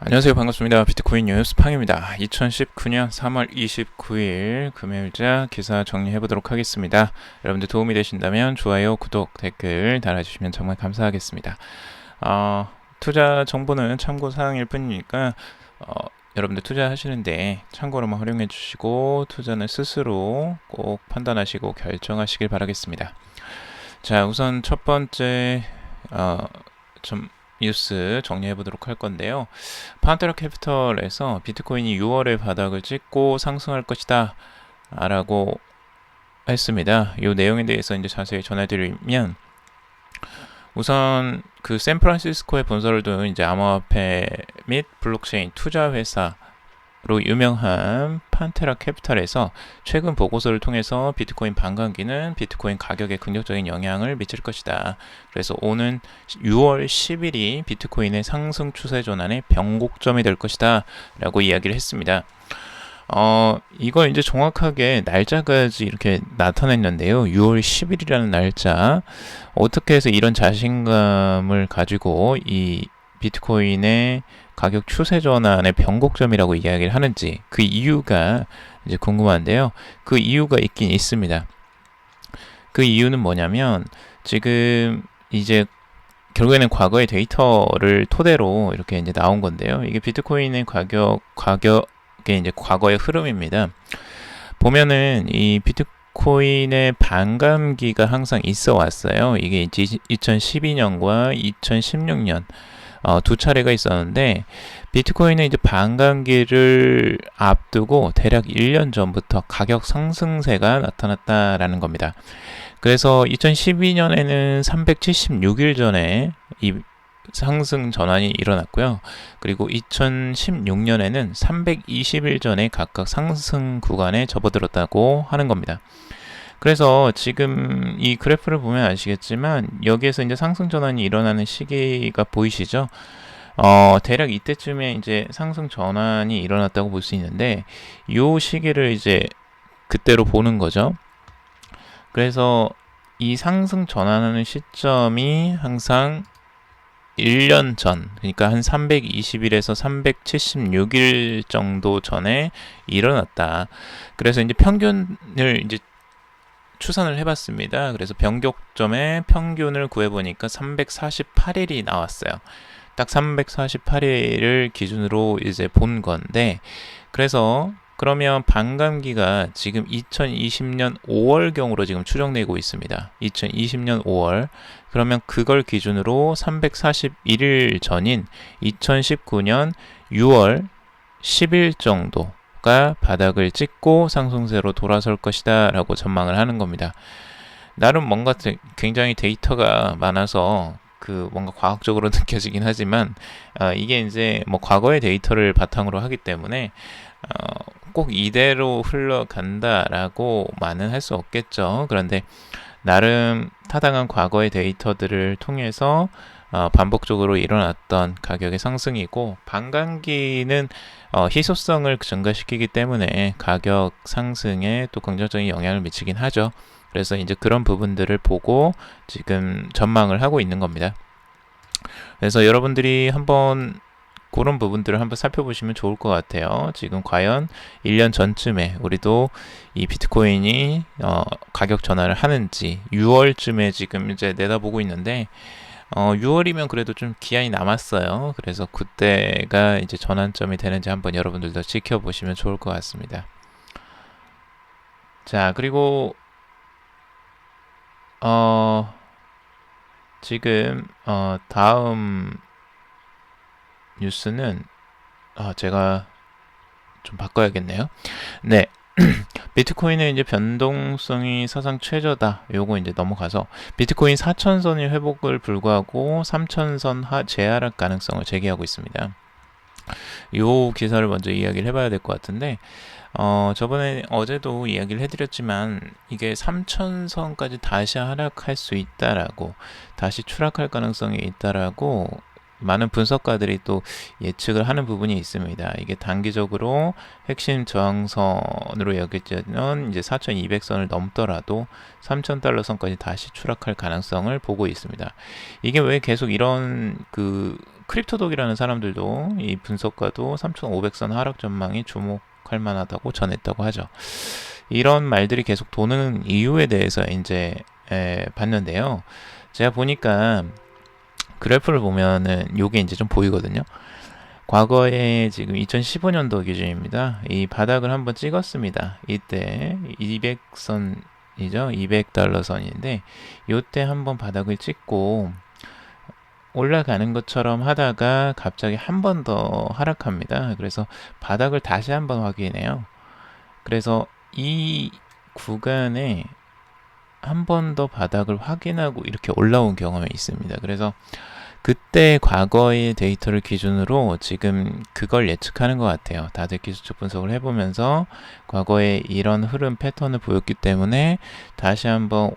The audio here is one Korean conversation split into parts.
안녕하세요. 반갑습니다. 비트코인 뉴스 팡입니다. 2019년 3월 29일 금요일자 기사 정리해 보도록 하겠습니다. 여러분들 도움이 되신다면 좋아요, 구독, 댓글 달아주시면 정말 감사하겠습니다. 투자 정보는 참고 사항일 뿐이니까 여러분들 투자하시는데 참고로만 활용해 주시고 투자는 스스로 꼭 판단하시고 결정하시길 바라겠습니다. 자, 우선 첫 번째 뉴스 정리해 보도록 할 건데요. 판테라 캐피털에서 비트코인이 6월에 바닥을 찍고 상승할 것이다 라고 했습니다. 이 내용에 대해서 이제 자세히 전해드리면, 우선 그 샌프란시스코에 본사를 둔 이제 암호화폐 및 블록체인 투자 회사로 유명한 판테라 캐피탈에서 최근 보고서를 통해서 비트코인 반감기는 비트코인 가격에 긍정적인 영향을 미칠 것이다. 그래서 오는 6월 10일이 비트코인의 상승 추세 전환의 변곡점이 될 것이다 라고 이야기를 했습니다. 이걸 이제 정확하게 날짜까지 이렇게 나타냈는데요. 6월 10일이라는 날짜, 어떻게 해서 이런 자신감을 가지고 이 비트코인의 가격 추세 전환의 변곡점이라고 이야기를 하는지, 그 이유가 이제 궁금한데요. 그 이유가 있긴 있습니다. 그 이유는 뭐냐면, 지금 이제 결국에는 과거의 데이터를 토대로 이렇게 이제 나온 건데요. 이게 비트코인의 가격의 이제 과거의 흐름입니다. 보면은 이 비트코인의 반감기가 항상 있어 왔어요. 이게 2012년과 2016년 두 차례가 있었는데, 비트코인은 이제 반감기를 앞두고 대략 1년 전부터 가격 상승세가 나타났다라는 겁니다. 그래서 2012년에는 376일 전에 이 상승 전환이 일어났고요. 그리고 2016년에는 320일 전에 각각 상승 구간에 접어들었다고 하는 겁니다. 그래서 지금 이 그래프를 보면 아시겠지만, 여기에서 이제 상승 전환이 일어나는 시기가 보이시죠? 대략 이때쯤에 이제 상승 전환이 일어났다고 볼 수 있는데, 이 시기를 이제 그때로 보는 거죠. 그래서 이 상승 전환하는 시점이 항상 1년 전, 그러니까 한 320일에서 376일 정도 전에 일어났다. 그래서 이제 평균을 이제 추산을 해봤습니다. 그래서 변곡점의 평균을 구해보니까 348일이 나왔어요. 딱 348일을 기준으로 이제 본 건데, 그래서 그러면 반감기가 지금 2020년 5월경으로 지금 추정되고 있습니다. 2020년 5월. 그러면 그걸 기준으로 341일 전인 2019년 6월 10일 정도가 바닥을 찍고 상승세로 돌아설 것이다 라고 전망을 하는 겁니다. 나름 뭔가 굉장히 데이터가 많아서 뭔가 과학적으로 느껴지긴 하지만, 이게 이제 뭐 과거의 데이터를 바탕으로 하기 때문에 꼭 이대로 흘러간다라고만은 할 수 없겠죠. 그런데 나름 타당한 과거의 데이터들을 통해서 반복적으로 일어났던 가격의 상승이고, 반감기는 희소성을 증가시키기 때문에 가격 상승에 또 긍정적인 영향을 미치긴 하죠. 그래서 이제 그런 부분들을 보고 지금 전망을 하고 있는 겁니다. 그래서 여러분들이 한번 그런 부분들을 한번 살펴보시면 좋을 것 같아요. 지금 과연 1년 전쯤에 우리도 이 비트코인이 가격 전환을 하는지 6월쯤에 지금 이제 내다보고 있는데, 6월이면 그래도 좀 기한이 남았어요. 그래서 그때가 이제 전환점이 되는지 한번 여러분들도 지켜보시면 좋을 것 같습니다. 자, 그리고 지금 다음 뉴스는 제가 좀 바꿔야겠네요. 네. 비트코인의 이제 변동성이 사상 최저다. 요거 이제 넘어가서 비트코인 4,000선의 회복을 불구하고 3,000선 재하락 가능성을 제기하고 있습니다. 요 기사를 먼저 이야기를 해봐야 될 것 같은데, 저번에 어제도 이야기를 해드렸지만, 이게 3,000선까지 다시 하락할 수 있다라고, 다시 추락할 가능성이 있다라고 많은 분석가들이 또 예측을 하는 부분이 있습니다. 이게 단기적으로 핵심 저항선으로 여겨지는 이제 4,200선을 넘더라도 3,000달러 선까지 다시 추락할 가능성을 보고 있습니다. 이게 왜 계속 이런 크립토독이라는 사람들도 이 분석가도 3,500선 하락 전망이 주목할 만하다고 전했다고 하죠. 이런 말들이 계속 도는 이유에 대해서 이제 봤는데요. 제가 보니까 그래프를 보면은 요게 이제 좀 보이거든요. 과거에 지금 2015년도 기준입니다. 이 바닥을 한번 찍었습니다. 이때 200선이죠. 200달러 선인데 이때 한번 바닥을 찍고 올라가는 것처럼 하다가 갑자기 한 번 더 하락합니다. 그래서 바닥을 다시 한번 확인해요. 그래서 이 구간에 한 번 더 바닥을 확인하고 이렇게 올라온 경험이 있습니다. 그래서 그때 과거의 데이터를 기준으로 지금 그걸 예측하는 것 같아요. 다들 기술적 분석을 해보면서 과거에 이런 흐름 패턴을 보였기 때문에 다시 한번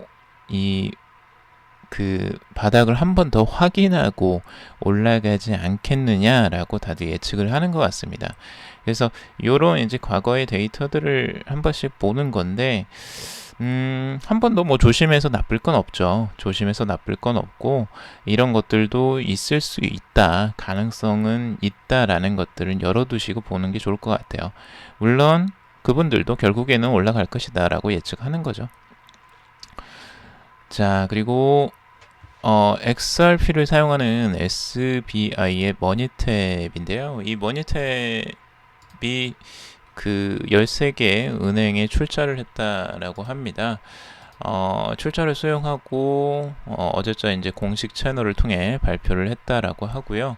그 바닥을 한 번 더 확인하고 올라가지 않겠느냐라고 다들 예측을 하는 것 같습니다. 그래서 이런 이제 과거의 데이터들을 한 번씩 보는 건데 한 번 더 뭐 조심해서 나쁠 건 없죠. 조심해서 나쁠 건 없고 이런 것들도 있을 수 있다. 가능성은 있다라는 것들은 열어두시고 보는 게 좋을 것 같아요. 물론 그분들도 결국에는 올라갈 것이다 라고 예측하는 거죠. 자, 그리고 XRP를 사용하는 SBI의 머니탭인데요. 이 머니탭이 그 13개 은행에 출자를 했다라고 합니다. 출자를 수용하고 어제자 이제 공식 채널을 통해 발표를 했다라고 하고요.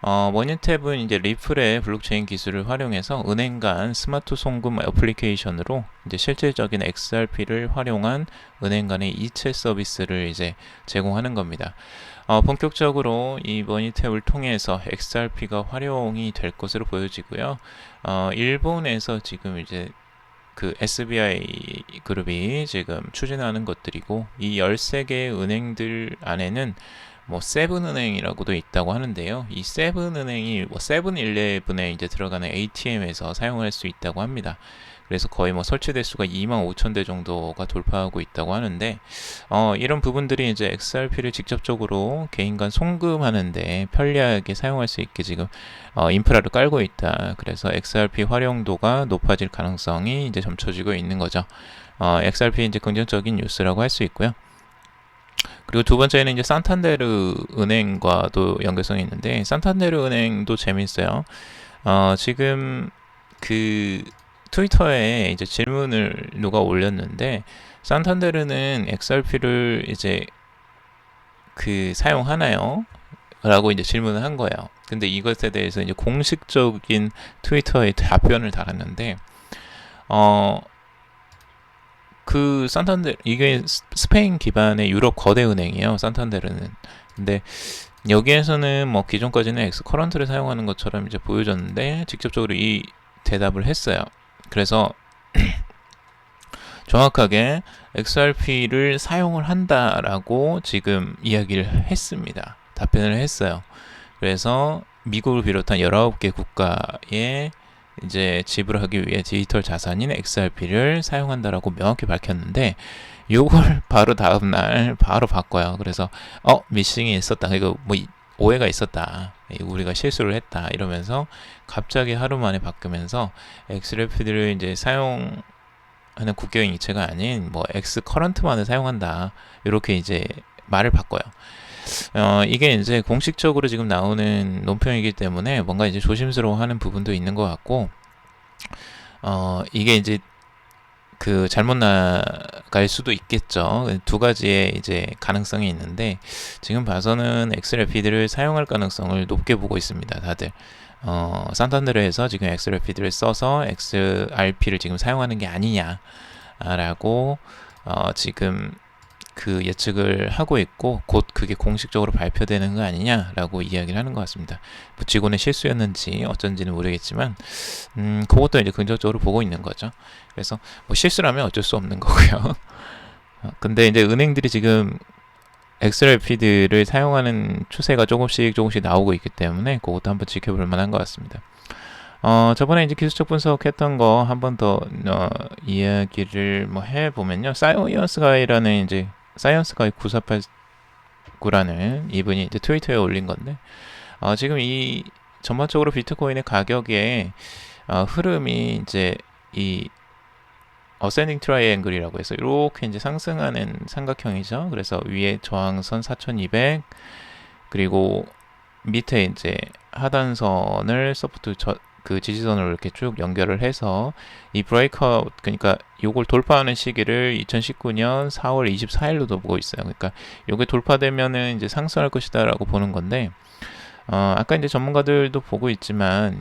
머니탭은 이제 리플의 블록체인 기술을 활용해서 은행 간 스마트 송금 애플리케이션으로 이제 실질적인 XRP를 활용한 은행 간의 이체 서비스를 이제 제공하는 겁니다. 본격적으로 이 머니탭을 통해서 XRP가 활용이 될 것으로 보여지고요. 일본에서 지금 이제 그 SBI 그룹이 지금 추진하는 것들이고 이 13개 은행들 안에는 뭐 세븐은행이라고도 있다고 하는데요. 이 세븐은행이 뭐 세븐일레븐에 이제 들어가는 ATM에서 사용할 수 있다고 합니다. 그래서 거의 뭐 설치 대수가 25,000대 정도가 돌파하고 있다고 하는데 이런 부분들이 이제 XRP를 직접적으로 개인 간 송금하는데 편리하게 사용할 수 있게 지금 인프라를 깔고 있다. 그래서 XRP 활용도가 높아질 가능성이 이제 점쳐지고 있는 거죠. XRP 이제 긍정적인 뉴스라고 할 수 있고요. 그리고 두 번째는 이제 산탄데르 은행과도 연결성이 있는데 산탄데르 은행도 재밌어요. 지금 그 트위터에 이제 질문을 누가 올렸는데 산탄데르는 XRP를 이제 그 사용하나요? 라고 이제 질문을 한 거예요. 근데 이것에 대해서 이제 공식적인 트위터에 답변을 달았는데 그 산탄데르 이게 스페인 기반의 유럽 거대 은행이에요. 산탄데르는. 근데 여기에서는 뭐 기존까지는 엑스커런트를 사용하는 것처럼 이제 보여줬는데 직접적으로 이 대답을 했어요. 그래서 정확하게 XRP를 사용을 한다라고 지금 이야기를 했습니다. 답변을 했어요. 그래서 미국을 비롯한 19개 국가에 이제 지불하기 위해 디지털 자산인 XRP를 사용한다라고 명확히 밝혔는데 요걸 바로 다음날 바로 바꿔요. 그래서 미싱이 있었다. 이거 뭐 오해가 있었다. 우리가 실수를 했다. 이러면서 갑자기 하루 만에 바뀌면서 XRP를 이제 사용하는 국경 이체가 아닌 뭐 X 커런트만을 사용한다. 이렇게 이제 말을 바꿔요. 이게 이제 공식적으로 지금 나오는 논평이기 때문에 뭔가 이제 조심스러워하는 부분도 있는 것 같고, 이게 이제 그 잘못 나갈 수도 있겠죠. 두 가지의 이제 가능성이 있는데 지금 봐서는 XRP들을 사용할 가능성을 높게 보고 있습니다. 다들 산탄데르에서 지금 XRP들을 써서 XRP를 지금 사용하는 게 아니냐라고 지금 그 예측을 하고 있고 곧 그게 공식적으로 발표되는 거 아니냐라고 이야기를 하는 것 같습니다. 직원의 실수였는지 어쩐지는 모르겠지만 그것도 이제 긍정적으로 보고 있는 거죠. 그래서 뭐 실수라면 어쩔 수 없는 거고요. 근데 이제 은행들이 지금 XRP들을 사용하는 추세가 조금씩 나오고 있기 때문에 그것도 한번 지켜볼 만한 것 같습니다. 저번에 이제 기술적 분석했던 거 한 번 더 이야기를 뭐 해보면요. 사이언스가이라는 이제 사이언스가이 9489라는 이분이 이제 트위터에 올린 건데 지금 이 전반적으로 비트코인의 가격의 흐름이 이제 이 어센딩 트라이앵글이라고 해서 이렇게 이제 상승하는 삼각형이죠. 그래서 위에 저항선 4200, 그리고 밑에 이제 하단선을 서포트 그 지지선으로 이렇게 쭉 연결을 해서 이 브레이크아웃, 그러니까 요걸 돌파하는 시기를 2019년 4월 24일로도 보고 있어요. 그러니까 요게 돌파되면은 이제 상승할 것이다라고 보는 건데, 아까 이제 전문가들도 보고 있지만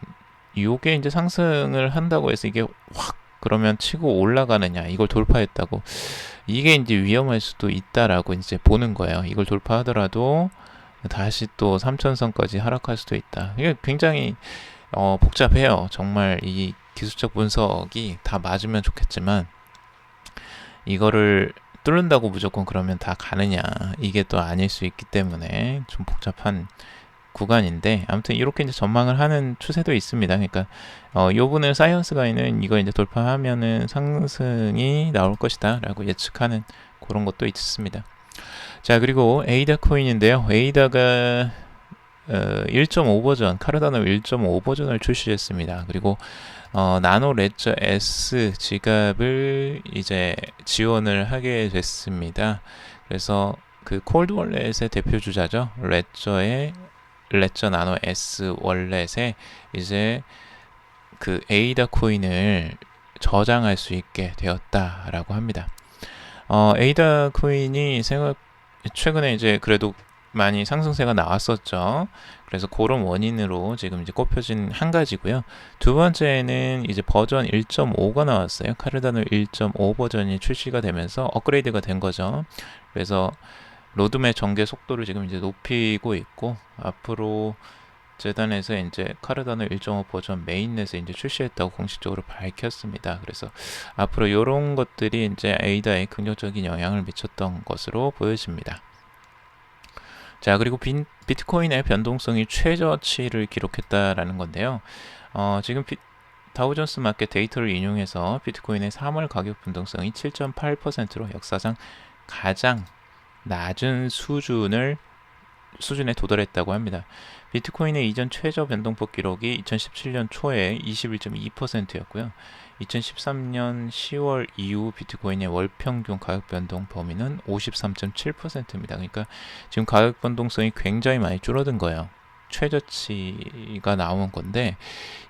요게 이제 상승을 한다고 해서 이게 확 그러면 치고 올라가느냐, 이걸 돌파했다고 이게 이제 위험할 수도 있다라고 이제 보는 거예요. 이걸 돌파하더라도 다시 또 3천선까지 하락할 수도 있다. 이게 굉장히 복잡해요. 정말 이 기술적 분석이 다 맞으면 좋겠지만 이거를 뚫는다고 무조건 그러면 다 가느냐, 이게 또 아닐 수 있기 때문에 좀 복잡한 구간인데, 아무튼 이렇게 이제 전망을 하는 추세도 있습니다. 그러니까 요분은 사이언스가이는 이거 이제 돌파하면은 상승이 나올 것이다라고 예측하는 그런 것도 있습니다. 자, 그리고 에이다 코인인데요. 에이다가 1.5 버전, 카르다노 1.5 버전을 출시했습니다. 그리고 나노 레저 S 지갑을 이제 지원을 하게 됐습니다. 그래서 그 콜드 월렛의 대표 주자죠. 레저 나노 S 월렛에 이제 그 에이다 코인을 저장할 수 있게 되었다라고 합니다. 에이다 코인이 최근에 이제 그래도 많이 상승세가 나왔었죠. 그래서 그런 원인으로 지금 이제 꼽혀진 한 가지고요. 두 번째는 이제 버전 1.5가 나왔어요. 카르다노 1.5 버전이 출시가 되면서 업그레이드가 된 거죠. 그래서 로드맵 전개 속도를 지금 이제 높이고 있고, 앞으로 재단에서 이제 카르다노 1.5 버전 메인넷에 이제 출시했다고 공식적으로 밝혔습니다. 그래서 앞으로 이런 것들이 이제 에이다에 긍정적인 영향을 미쳤던 것으로 보여집니다. 자, 그리고 비트코인의 변동성이 최저치를 기록했다라는 건데요. 지금 다우존스 마켓 데이터를 인용해서 비트코인의 3월 가격 변동성이 7.8%로 역사상 가장 낮은 수준에 도달했다고 합니다. 비트코인의 이전 최저 변동폭 기록이 2017년 초에 21.2%였고요. 2013년 10월 이후 비트코인의 월 평균 가격 변동 범위는 53.7%입니다. 그러니까 지금 가격 변동성이 굉장히 많이 줄어든 거예요. 최저치가 나온 건데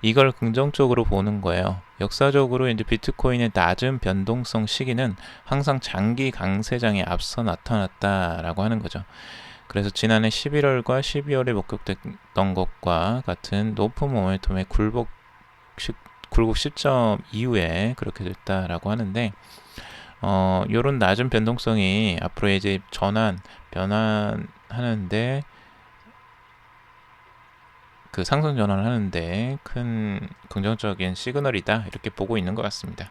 이걸 긍정적으로 보는 거예요. 역사적으로 이제 비트코인의 낮은 변동성 시기는 항상 장기 강세장에 앞서 나타났다라고 하는 거죠. 그래서 지난해 11월과 12월에 목격됐던 것과 같은 높은 모멘텀의 굴곡 시점 이후에 그렇게 됐다라고 하는데, 요런 낮은 변동성이 앞으로 이제 변환하는데, 그 상승 전환을 하는데 큰 긍정적인 시그널이다, 이렇게 보고 있는 것 같습니다.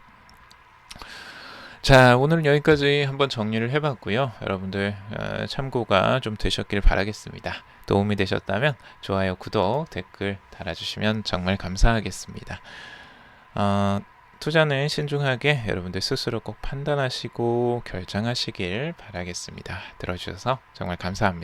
자, 오늘은 여기까지 한번 정리를 해봤고요. 여러분들 참고가 좀 되셨길 바라겠습니다. 도움이 되셨다면 좋아요, 구독, 댓글 달아주시면 정말 감사하겠습니다. 투자는 신중하게 여러분들 스스로 꼭 판단하시고 결정하시길 바라겠습니다. 들어주셔서 정말 감사합니다.